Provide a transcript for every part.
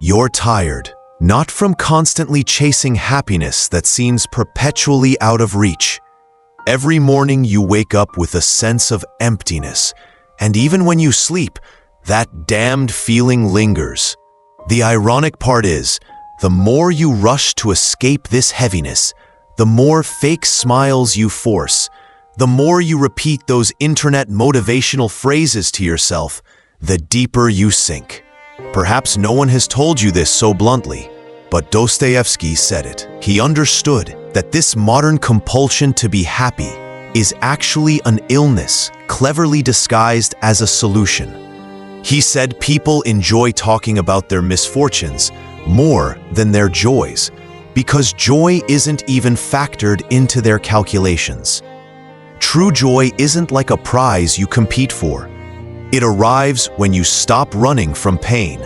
You're tired, not from constantly chasing happiness that seems perpetually out of reach. Every morning you wake up with a sense of emptiness, and even when you sleep, that damned feeling lingers. The ironic part is, the more you rush to escape this heaviness, the more fake smiles you force, the more you repeat those internet motivational phrases to yourself, the deeper you sink. Perhaps no one has told you this so bluntly, but Dostoevsky said it. He understood that this modern compulsion to be happy is actually an illness cleverly disguised as a solution. He said people enjoy talking about their misfortunes more than their joys, because joy isn't even factored into their calculations. True joy isn't like a prize you compete for. It arrives when you stop running from pain.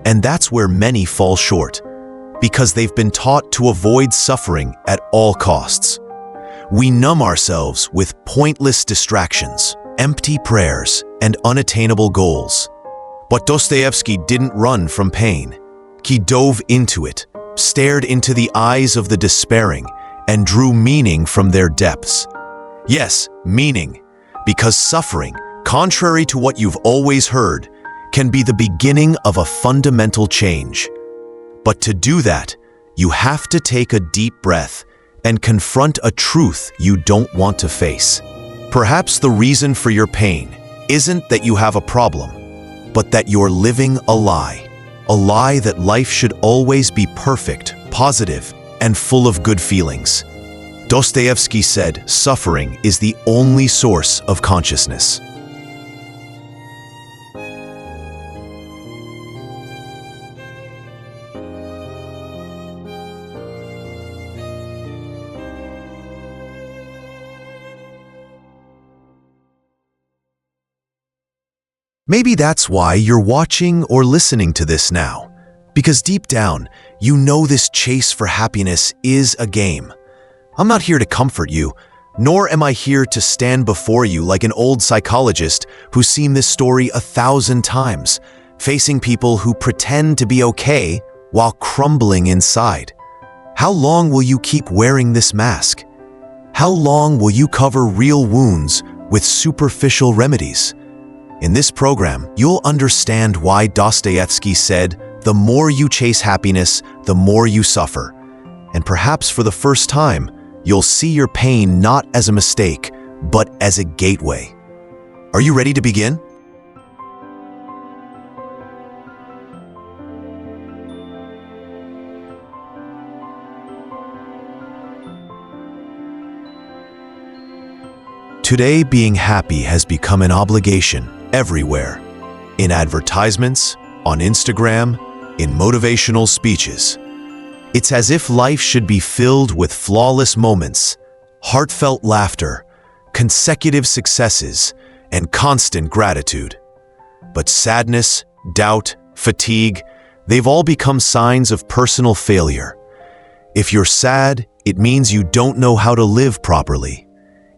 And that's where many fall short, because they've been taught to avoid suffering at all costs. We numb ourselves with pointless distractions, empty prayers, and unattainable goals. But Dostoevsky didn't run from pain. He dove into it, stared into the eyes of the despairing, and drew meaning from their depths. Yes, meaning, because suffering, contrary to what you've always heard, can be the beginning of a fundamental change. But to do that, you have to take a deep breath and confront a truth you don't want to face. Perhaps the reason for your pain isn't that you have a problem, but that you're living a lie that life should always be perfect, positive, and full of good feelings. Dostoevsky said suffering is the only source of consciousness. Maybe that's why you're watching or listening to this now, because deep down, you know this chase for happiness is a game. I'm not here to comfort you, nor am I here to stand before you like an old psychologist who's seen this story 1,000 times, facing people who pretend to be okay while crumbling inside. How long will you keep wearing this mask? How long will you cover real wounds with superficial remedies? In this program, you'll understand why Dostoevsky said, "The more you chase happiness, the more you suffer." And perhaps for the first time, you'll see your pain not as a mistake, but as a gateway. Are you ready to begin? Today, being happy has become an obligation everywhere. In advertisements, on Instagram, in motivational speeches. It's as if life should be filled with flawless moments, heartfelt laughter, consecutive successes, and constant gratitude. But sadness, doubt, fatigue, they've all become signs of personal failure. If you're sad, it means you don't know how to live properly.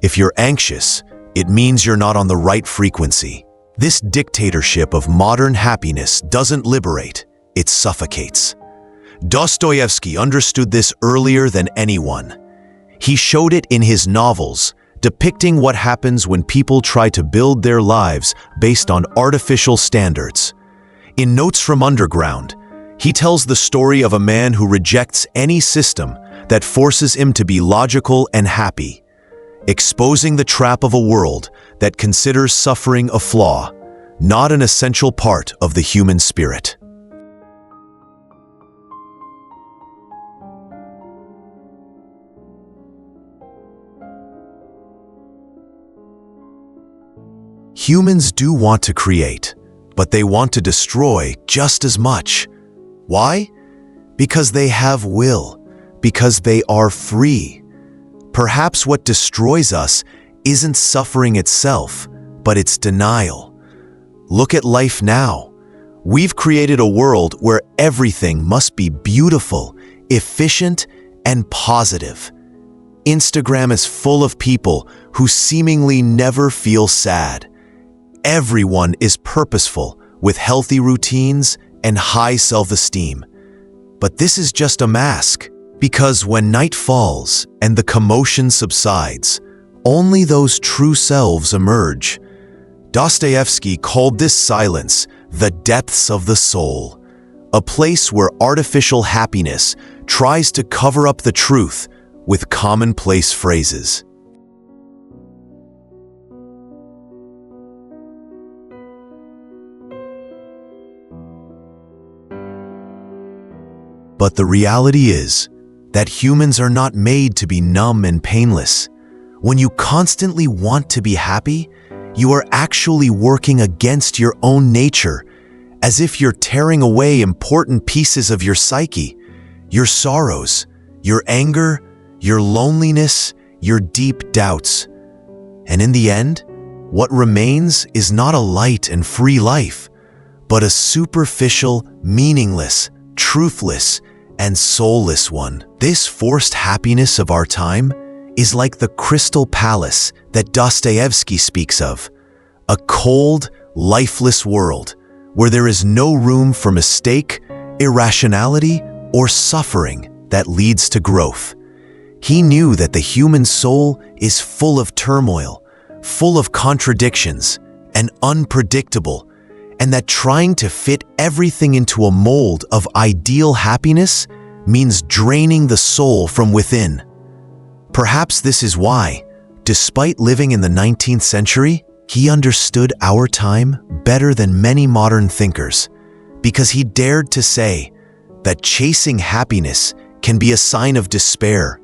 If you're anxious, it means you're not on the right frequency. This dictatorship of modern happiness doesn't liberate, it suffocates. Dostoevsky understood this earlier than anyone. He showed it in his novels, depicting what happens when people try to build their lives based on artificial standards. In Notes from Underground, he tells the story of a man who rejects any system that forces him to be logical and happy, exposing the trap of a world that considers suffering a flaw, not an essential part of the human spirit. Humans do want to create, but they want to destroy just as much. Why? Because they have will, because they are free. Perhaps what destroys us isn't suffering itself, but its denial. Look at life now. We've created a world where everything must be beautiful, efficient, and positive. Instagram is full of people who seemingly never feel sad. Everyone is purposeful, with healthy routines and high self-esteem. But this is just a mask, because when night falls and the commotion subsides, only those true selves emerge. Dostoevsky called this silence the depths of the soul, a place where artificial happiness tries to cover up the truth with commonplace phrases. But the reality is that humans are not made to be numb and painless. When you constantly want to be happy, you are actually working against your own nature, as if you're tearing away important pieces of your psyche, your sorrows, your anger, your loneliness, your deep doubts. And in the end, what remains is not a light and free life, but a superficial, meaningless, truthless, and soulless one. This forced happiness of our time is like the crystal palace that Dostoevsky speaks of, a cold, lifeless world where there is no room for mistake, irrationality, or suffering that leads to growth. He knew that the human soul is full of turmoil, full of contradictions, and unpredictable, and that trying to fit everything into a mold of ideal happiness means draining the soul from within. Perhaps this is why, despite living in the 19th century, he understood our time better than many modern thinkers, because he dared to say that chasing happiness can be a sign of despair,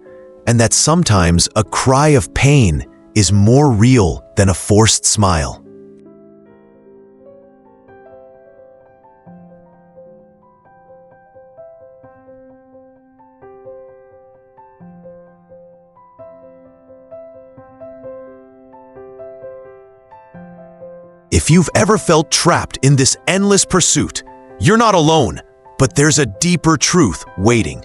and that sometimes a cry of pain is more real than a forced smile. If you've ever felt trapped in this endless pursuit, you're not alone, but there's a deeper truth waiting.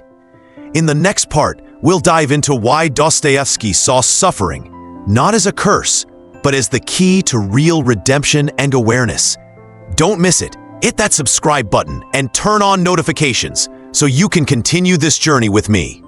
In the next part, we'll dive into why Dostoevsky saw suffering, not as a curse, but as the key to real redemption and awareness. Don't miss it. Hit that subscribe button and turn on notifications so you can continue this journey with me.